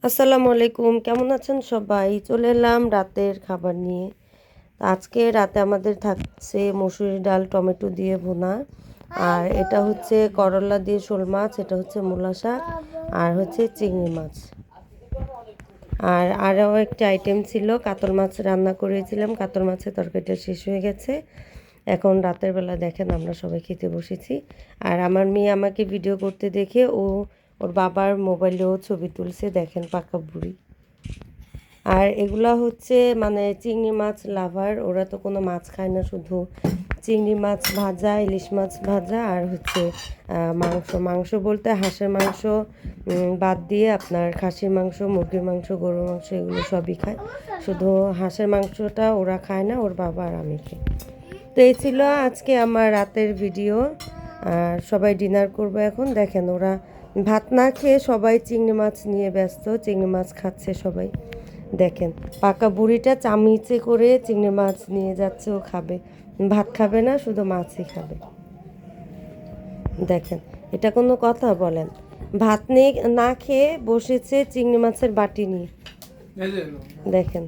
আসসালামু আলাইকুম, কেমন আছেন সবাই? চলে এলাম রাতের খাবার নিয়ে। আজকে রাতে আমাদের থাকছে মসুরি ডাল টমেটো দিয়ে ভুনা, আর এটা হচ্ছে করলা দিয়ে শোল মাছ, এটা হচ্ছে মূলা শাক, আর হচ্ছে চিংড়ি মাছ। আর আরও একটা আইটেম ছিল, কাতল মাছ রান্না করেছিলাম। কাতল মাছের তরকারিটা শেষ হয়ে গেছে। এখন রাতের বেলা দেখেন আমরা সবাই খেতে বসেছি। আর আমার মেয়ে আমাকে ভিডিও করতে দেখে ওর বাবার মোবাইলেও ছবি তুলছে, দেখেন পাকা বুড়ি। আর এগুলা হচ্ছে মানে চিংড়ি মাছ লাভার, ওরা তো কোনো মাছ খায় না, শুধু চিংড়ি মাছ ভাজা, ইলিশ মাছ ভাজা, আর হচ্ছে মাংস। মাংস বলতে হাঁসের মাংস বাদ দিয়ে আপনার খাসির মাংস, মুরগির মাংস, গরুর মাংস এগুলো সবই খায়। শুধু হাঁসের মাংসটা ওরা খায় না, ওর বাবা আর আমি খাই। তো এই ছিল আজকে আমার রাতের ভিডিও। আর সবাই ডিনার করবো এখন। দেখেন ওরা ভাত না খেয়ে সবাই চিংড়ি মাছ নিয়ে ব্যস্ত, চিংড়ি মাছ খাচ্ছে সবাই। দেখেন পাকা বুড়িটা চামিচে করে চিংড়ি মাছ নিয়ে যাচ্ছে, ও খাবে, ভাত খাবে না, শুধু মাছই খাবে। দেখেন এটা কোনো কথা বলেন? ভাত নিয়ে না খেয়ে বসেছে চিংড়ি মাছের বাটি নিয়ে। দেখেন।